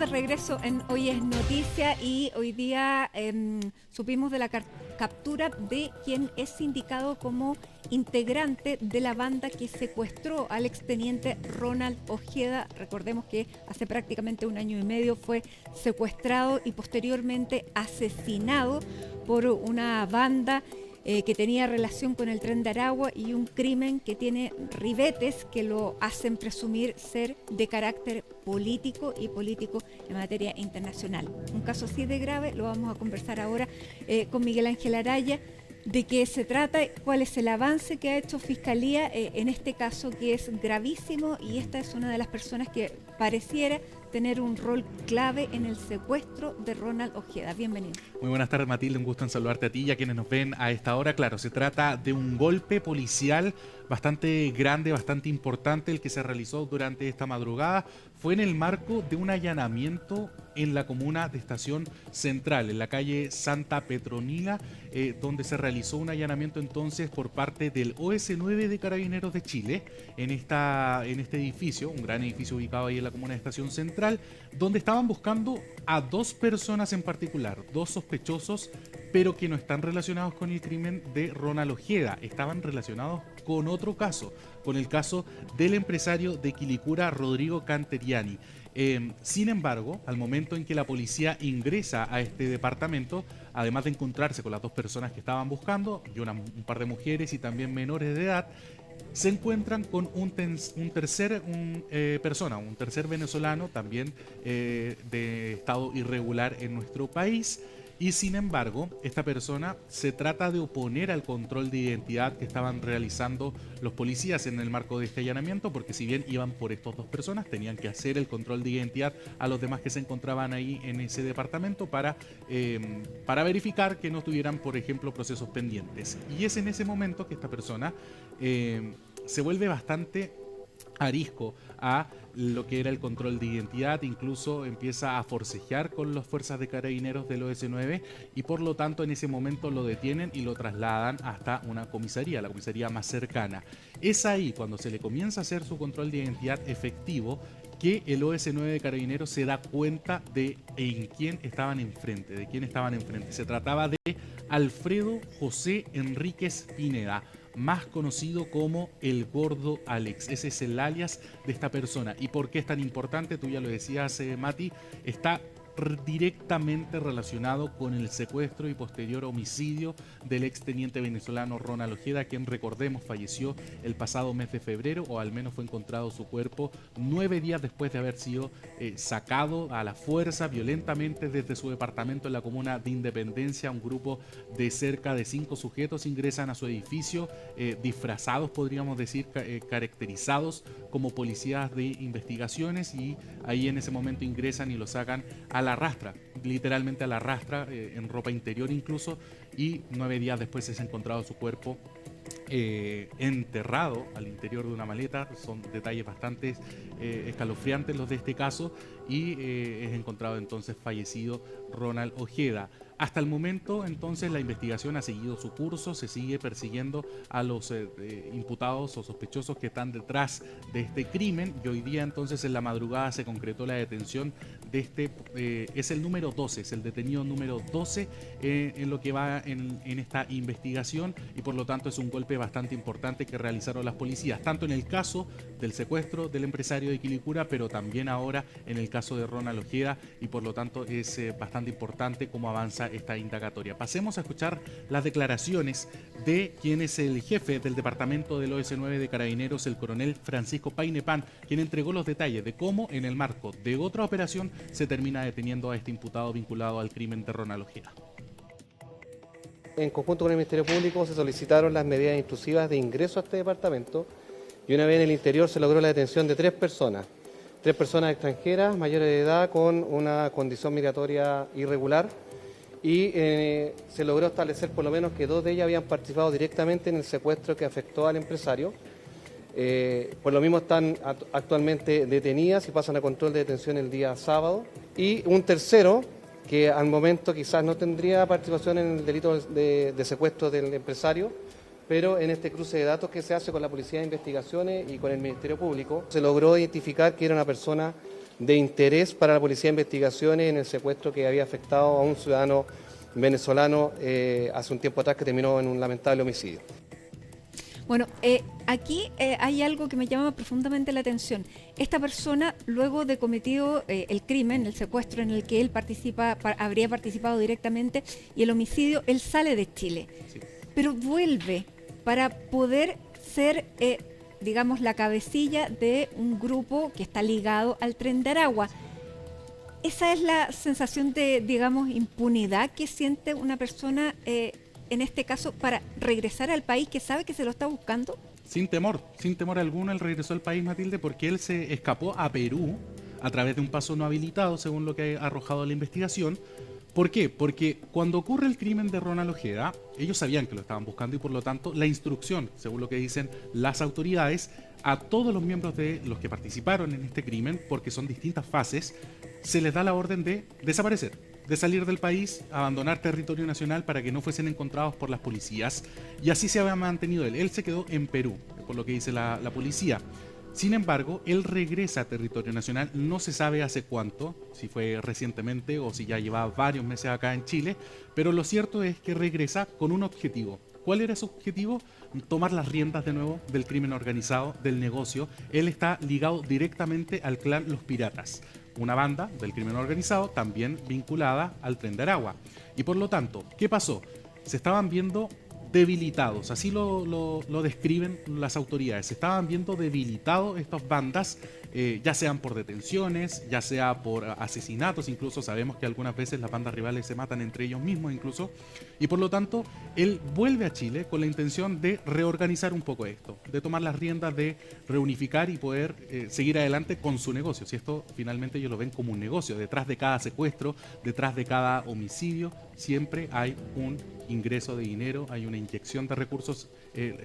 de regreso en Hoy es Noticia y hoy día supimos de la captura de quien es indicado como integrante de la banda que secuestró al exteniente Ronald Ojeda. Recordemos que hace prácticamente 1 año y medio fue secuestrado y posteriormente asesinado por una banda que tenía relación con el Tren de Aragua y un crimen que tiene ribetes que lo hacen presumir ser de carácter político y político en materia internacional. Un caso así de grave lo vamos a conversar ahora con Miguel Ángel Araya. ¿De qué se trata? ¿Cuál es el avance que ha hecho Fiscalía en este caso que es gravísimo? Y esta es una de las personas que pareciera tener un rol clave en el secuestro de Ronald Ojeda. Bienvenido. Muy buenas tardes, Matilde, un gusto en saludarte a ti y a quienes nos ven a esta hora. Claro, se trata de un golpe policial bastante grande, bastante importante, el que se realizó durante esta madrugada. Fue en el marco de un allanamiento en la comuna de Estación Central, en la calle Santa Petronila, donde se realizó un allanamiento entonces por parte del OS9 de Carabineros de Chile en este edificio, un gran edificio ubicado ahí en la comuna de Estación Central, donde estaban buscando a 2 personas en particular, 2 sospechosos, pero que no están relacionados con el crimen de Ronald Ojeda, estaban relacionados con otro caso, con el caso del empresario de Quilicura, Rodrigo Canteriani. Sin embargo, al momento en que la policía ingresa a este departamento, además de encontrarse con las 2 personas que estaban buscando, y un par de mujeres y también menores de edad, se encuentran con un tercer venezolano, también de estado irregular en nuestro país. Y sin embargo, esta persona se trata de oponer al control de identidad que estaban realizando los policías en el marco de este allanamiento, porque si bien iban por estas 2 personas, tenían que hacer el control de identidad a los demás que se encontraban ahí en ese departamento para verificar que no tuvieran, por ejemplo, procesos pendientes. Y es en ese momento que esta persona se vuelve bastante arisco a lo que era el control de identidad, incluso empieza a forcejear con las fuerzas de carabineros del OS9 y por lo tanto en ese momento lo detienen y lo trasladan hasta una comisaría, la comisaría más cercana. Es ahí cuando se le comienza a hacer su control de identidad efectivo que el OS9 de Carabineros se da cuenta de en quién estaban enfrente, Se trataba de Alfredo José Enríquez Pineda, más conocido como el Gordo Alex. Ese es el alias de esta persona. ¿Y por qué es tan importante? Tú ya lo decías, Mati, está directamente relacionado con el secuestro y posterior homicidio del exteniente venezolano Ronald Ojeda, quien, recordemos, falleció el pasado mes de febrero, o al menos fue encontrado su cuerpo 9 días después de haber sido sacado a la fuerza violentamente desde su departamento en la comuna de Independencia. Un grupo de cerca de 5 sujetos ingresan a su edificio disfrazados, podríamos decir, caracterizados como policías de investigaciones, y ahí en ese momento ingresan y lo sacan a la rastra, literalmente a la rastra, en ropa interior incluso, y 9 días después es encontrado su cuerpo enterrado al interior de una maleta. Son detalles bastante escalofriantes los de este caso, y es encontrado entonces fallecido Ronald Ojeda. Hasta el momento entonces la investigación ha seguido su curso, se sigue persiguiendo a los imputados o sospechosos que están detrás de este crimen, y hoy día entonces en la madrugada se concretó la detención de este, es el número 12, es el detenido número 12 en lo que va en esta investigación, y por lo tanto es un golpe bastante importante que realizaron las policías, tanto en el caso del secuestro del empresario de Quilicura, pero también ahora en el caso de Ronald Ojeda, y por lo tanto es bastante importante cómo avanza esta indagatoria. Pasemos a escuchar las declaraciones de quien es el jefe del departamento del OS9 de Carabineros, el coronel Francisco Painepán, quien entregó los detalles de cómo en el marco de otra operación se termina deteniendo a este imputado vinculado al crimen de Ronald Ojeda. En conjunto con el Ministerio Público se solicitaron las medidas intrusivas de ingreso a este departamento, y una vez en el interior se logró la detención de 3 personas extranjeras mayores de edad con una condición migratoria irregular, y se logró establecer por lo menos que 2 de ellas habían participado directamente en el secuestro que afectó al empresario. Por lo mismo están actualmente detenidas y pasan a control de detención el día sábado, y un tercero que al momento quizás no tendría participación en el delito de secuestro del empresario, pero en este cruce de datos que se hace con la Policía de Investigaciones y con el Ministerio Público se logró identificar que era una persona de interés para la Policía de Investigaciones en el secuestro que había afectado a un ciudadano venezolano hace un tiempo atrás, que terminó en un lamentable homicidio. Bueno, aquí hay algo que me llama profundamente la atención. Esta persona, luego de cometido el crimen, el secuestro en el que él habría participado directamente, y el homicidio, él sale de Chile, Sí. pero vuelve para poder ser, digamos, la cabecilla de un grupo que está ligado al Tren de Aragua. Esa es la sensación de, digamos, impunidad que siente una persona, en este caso, para regresar al país que sabe que se lo está buscando. Sin temor alguno, él regresó al país, Matilde, porque él se escapó a Perú a través de un paso no habilitado, según lo que ha arrojado la investigación. ¿Por qué? Porque cuando ocurre el crimen de Ronald Ojeda, ellos sabían que lo estaban buscando y por lo tanto la instrucción, según lo que dicen las autoridades, a todos los miembros de los que participaron en este crimen, porque son distintas fases, se les da la orden de desaparecer, de salir del país, abandonar territorio nacional para que no fuesen encontrados por las policías. Y así se había mantenido él. Él se quedó en Perú, por lo que dice la policía. Sin embargo, él regresa a territorio nacional, no se sabe hace cuánto, si fue recientemente o si ya llevaba varios meses acá en Chile, pero lo cierto es que regresa con un objetivo. ¿Cuál era su objetivo? Tomar las riendas de nuevo del crimen organizado, del negocio. Él está ligado directamente al clan Los Piratas, una banda del crimen organizado también vinculada al Tren de Aragua. Y por lo tanto, ¿qué pasó? Se estaban viendo debilitados, así lo describen las autoridades. Se estaban viendo debilitados estas bandas, ya sean por detenciones, ya sea por asesinatos, incluso sabemos que algunas veces las bandas rivales se matan entre ellos mismos incluso, y por lo tanto él vuelve a Chile con la intención de reorganizar un poco esto, de tomar las riendas, de reunificar y poder seguir adelante con su negocio. Si esto finalmente ellos lo ven como un negocio, detrás de cada secuestro, detrás de cada homicidio, siempre hay un ingreso de dinero, hay una inyección de recursos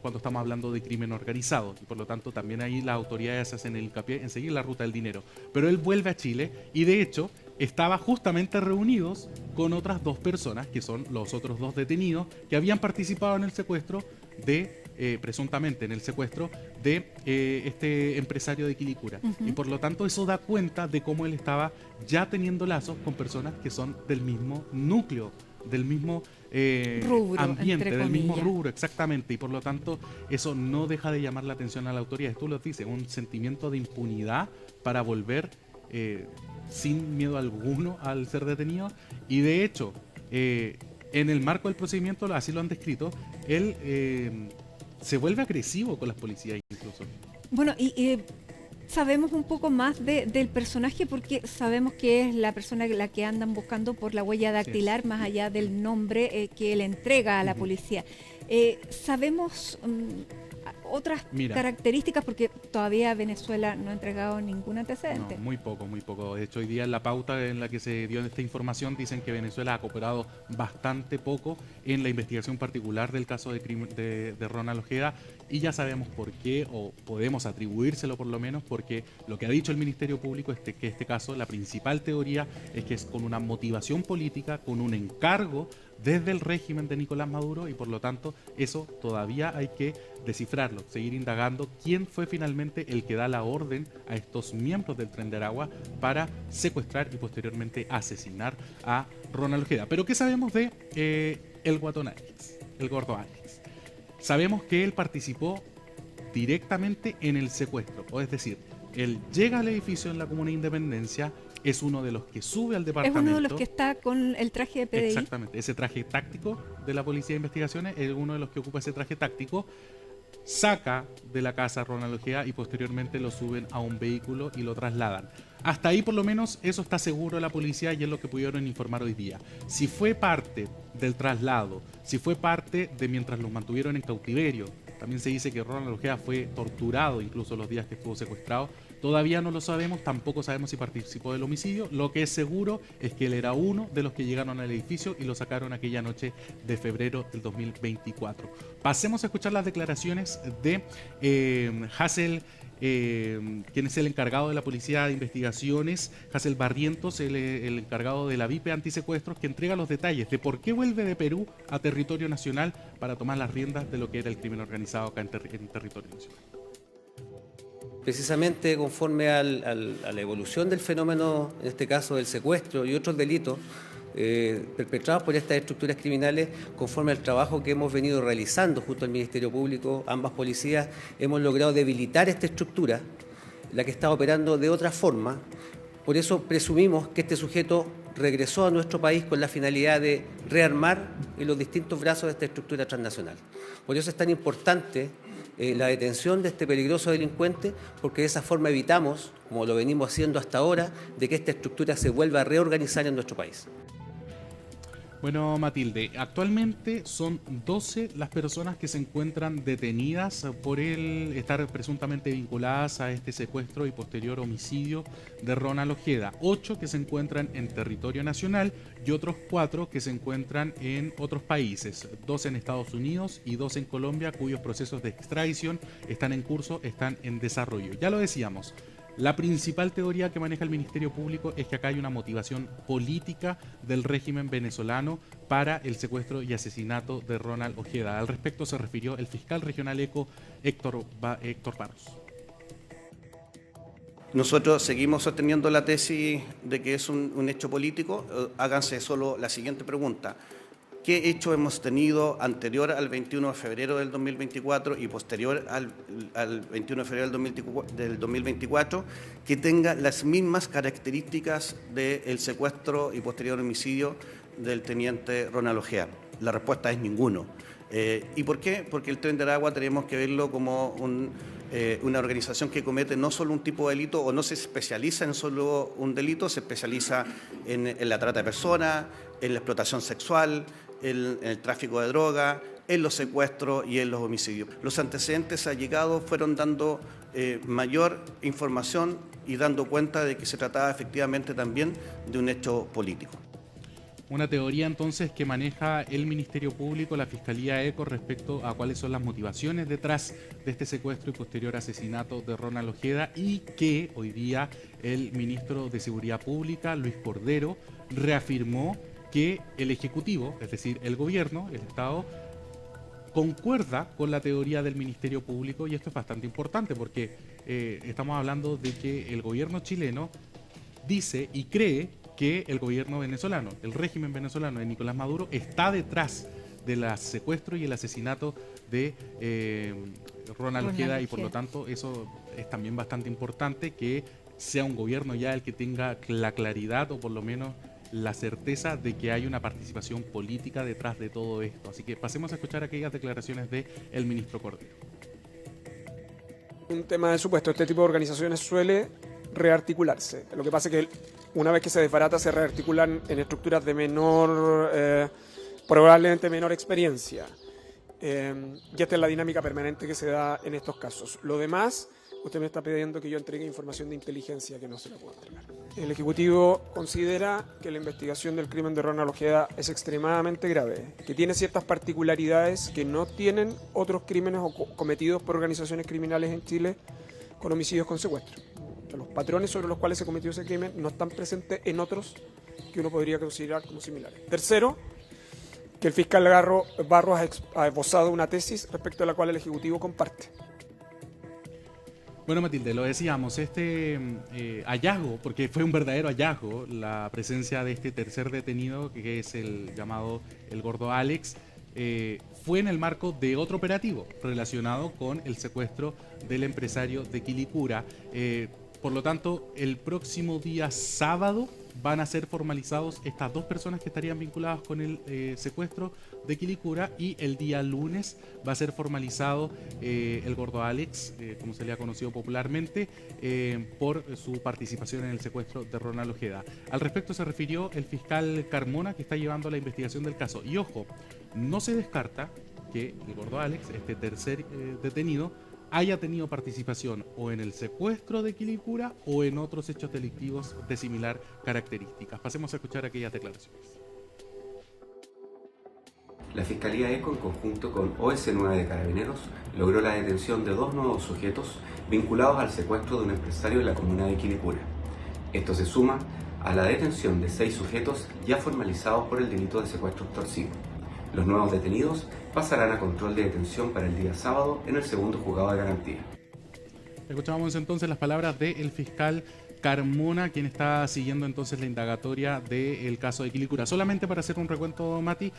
cuando estamos hablando de crimen organizado, y por lo tanto también ahí las autoridades hacen el hincapié en seguir la ruta del dinero. Pero él vuelve a Chile y de hecho estaba justamente reunidos con otras dos personas, que son los otros dos detenidos que habían participado en el secuestro presuntamente en el secuestro de este empresario de Quilicura. Y por lo tanto eso da cuenta de cómo él estaba ya teniendo lazos con personas que son del mismo núcleo, del mismo rubro, ambiente, del mismo comillas. rubro, exactamente. Y por lo tanto eso no deja de llamar la atención a la autoridad. Tú lo dices, un sentimiento de impunidad para volver sin miedo alguno al ser detenido. Y de hecho, en el marco del procedimiento, así lo han descrito, él se vuelve agresivo con las policías incluso. Bueno, y sabemos un poco más del personaje, porque sabemos que es la persona la que andan buscando por la huella dactilar, más allá del nombre que él entrega a la policía. Sabemos otras características, porque todavía Venezuela no ha entregado ningún antecedente. No, muy poco, muy poco. De hecho, hoy día en la pauta en la que se dio esta información dicen que Venezuela ha cooperado bastante poco en la investigación particular del caso de crimen de Ronald Ojeda, y ya sabemos por qué, o podemos atribuírselo por lo menos, porque lo que ha dicho el Ministerio Público es que este caso, la principal teoría es que es con una motivación política, con un encargo desde el régimen de Nicolás Maduro, y por lo tanto eso todavía hay que descifrarlo, seguir indagando quién fue finalmente el que da la orden a estos miembros del Tren de Aragua para secuestrar y posteriormente asesinar a Ronald Ojeda. Pero ¿qué sabemos de el Guatón Áñez, el Gordo Áñez? Sabemos que él participó directamente en el secuestro, o es decir, él llega al edificio en la Comuna de Independencia, es uno de los que sube al departamento. Es uno de los que está con el traje de PDI. Exactamente, ese traje táctico de la Policía de Investigaciones es uno de los que ocupa ese traje táctico. Saca de la casa a Ronald Ojeda y posteriormente lo suben a un vehículo y lo trasladan. Hasta ahí por lo menos eso está seguro la policía y es lo que pudieron informar hoy día. Si fue parte del traslado, si fue parte de mientras los mantuvieron en cautiverio, también se dice que Ronald Ojeda fue torturado incluso los días que estuvo secuestrado. Todavía no lo sabemos, tampoco sabemos si participó del homicidio. Lo que es seguro es que él era uno de los que llegaron al edificio y lo sacaron aquella noche de febrero del 2024. Pasemos a escuchar las declaraciones de Hassel, quien es el encargado de la Policía de Investigaciones, Hassel Barrientos, el encargado de la VIP Antisecuestros, que entrega los detalles de por qué vuelve de Perú a territorio nacional para tomar las riendas de lo que era el crimen organizado acá en territorio nacional. Precisamente conforme a la evolución del fenómeno, en este caso del secuestro y otros delitos perpetrados por estas estructuras criminales, conforme al trabajo que hemos venido realizando junto al Ministerio Público, ambas policías, hemos logrado debilitar esta estructura, la que está operando de otra forma. Por eso presumimos que este sujeto regresó a nuestro país con la finalidad de rearmar en los distintos brazos de esta estructura transnacional. Por eso es tan importante la detención de este peligroso delincuente, porque de esa forma evitamos, como lo venimos haciendo hasta ahora, de que esta estructura se vuelva a reorganizar en nuestro país. Bueno, Matilde, actualmente son 12 las personas que se encuentran detenidas por estar presuntamente vinculadas a este secuestro y posterior homicidio de Ronald Ojeda. 8 que se encuentran en territorio nacional y otros 4 que se encuentran en otros países. 2 en Estados Unidos y 2 en Colombia, cuyos procesos de extradición están en curso, están en desarrollo. Ya lo decíamos. La principal teoría que maneja el Ministerio Público es que acá hay una motivación política del régimen venezolano para el secuestro y asesinato de Ronald Ojeda. Al respecto se refirió el fiscal regional ECO, Héctor Barros. Nosotros seguimos sosteniendo la tesis de que es un hecho político. Háganse solo la siguiente pregunta. ¿Qué hecho hemos tenido anterior al 21 de febrero del 2024 y posterior al 21 de febrero del 2024 que tenga las mismas características del secuestro y posterior homicidio del teniente Ronald Ojeda? La respuesta es ninguno. ¿Y por qué? Porque el Tren de Aragua tenemos que verlo como una organización que comete no solo un tipo de delito o no se especializa en solo un delito, se especializa en la trata de personas, en la explotación sexual, en el tráfico de droga, en los secuestros y en los homicidios. Los antecedentes allegados fueron dando mayor información y dando cuenta de que se trataba efectivamente también de un hecho político. Una teoría entonces que maneja el Ministerio Público, la Fiscalía ECO, respecto a cuáles son las motivaciones detrás de este secuestro y posterior asesinato de Ronald Ojeda, y que hoy día el ministro de Seguridad Pública, Luis Cordero, reafirmó que el Ejecutivo, es decir, el Gobierno, el Estado, concuerda con la teoría del Ministerio Público, y esto es bastante importante porque estamos hablando de que el gobierno chileno dice y cree que el gobierno venezolano, el régimen venezolano de Nicolás Maduro, está detrás del secuestro y el asesinato de Ronald Ojeda, y por lo tanto eso es también bastante importante, que sea un gobierno ya el que tenga la claridad o por lo menos la certeza de que hay una participación política detrás de todo esto. Así que pasemos a escuchar aquellas declaraciones del ministro Cordero. Un tema de supuesto, este tipo de organizaciones suele rearticularse. Lo que pasa es que una vez que se desbarata se rearticulan en estructuras de probablemente menor experiencia. Y esta es la dinámica permanente que se da en estos casos. Lo demás, usted me está pidiendo que yo entregue información de inteligencia que no se la puedo entregar. El Ejecutivo considera que la investigación del crimen de Ronald Ojeda es extremadamente grave, que tiene ciertas particularidades que no tienen otros crímenes cometidos por organizaciones criminales en Chile con homicidios con secuestro. Los patrones sobre los cuales se cometió ese crimen no están presentes en otros que uno podría considerar como similares. Tercero, que el fiscal Barros ha esbozado una tesis respecto a la cual el Ejecutivo comparte. Bueno, Matilde, lo decíamos, este hallazgo, porque fue un verdadero hallazgo, la presencia de este tercer detenido, que es el llamado el Gordo Alex, fue en el marco de otro operativo relacionado con el secuestro del empresario de Quilicura. Por lo tanto, el próximo día sábado van a ser formalizados estas dos personas que estarían vinculadas con el secuestro de Quilicura, y el día lunes va a ser formalizado el Gordo Alex, como se le ha conocido popularmente, por su participación en el secuestro de Ronald Ojeda. Al respecto se refirió el fiscal Carmona, que está llevando la investigación del caso. Y ojo, no se descarta que el Gordo Alex, este tercer detenido, haya tenido participación o en el secuestro de Quilicura o en otros hechos delictivos de similar características. Pasemos a escuchar aquellas declaraciones. La Fiscalía ECO, en conjunto con OS9 de Carabineros, logró la detención de 2 nuevos sujetos vinculados al secuestro de un empresario de la comuna de Quilicura. Esto se suma a la detención de 6 sujetos ya formalizados por el delito de secuestro extorsivo. Los nuevos detenidos pasarán a control de detención para el día sábado en el segundo juzgado de garantía. Escuchábamos entonces las palabras del fiscal Carmona, quien está siguiendo entonces la indagatoria del caso de Quilicura. Solamente para hacer un recuento, Mati,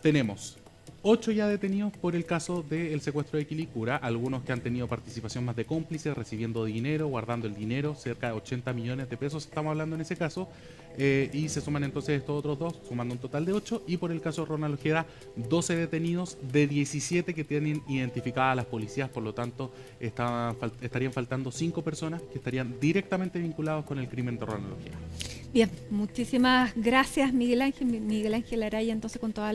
tenemos 8 ya detenidos por el caso del secuestro de Quilicura, algunos que han tenido participación más de cómplices, recibiendo dinero, guardando el dinero, cerca de 80 millones de pesos estamos hablando en ese caso, y se suman entonces estos otros 2, sumando un total de 8, y por el caso de Ronald Ojeda, 12 detenidos de 17 que tienen identificadas a las policías, por lo tanto estarían faltando 5 personas que estarían directamente vinculados con el crimen de Ronald Ojeda. Bien, muchísimas gracias Miguel Ángel Araya, entonces con todos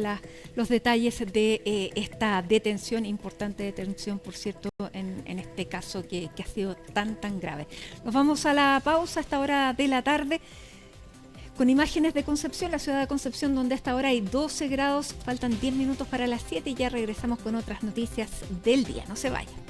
los detalles de esta detención, importante detención por cierto en este caso que ha sido tan grave. Nos vamos a la pausa a esta hora de la tarde con imágenes de Concepción, la ciudad de Concepción, donde a esta hora hay 12 grados, faltan 10 minutos para las 7 y ya regresamos con otras noticias del día, no se vayan.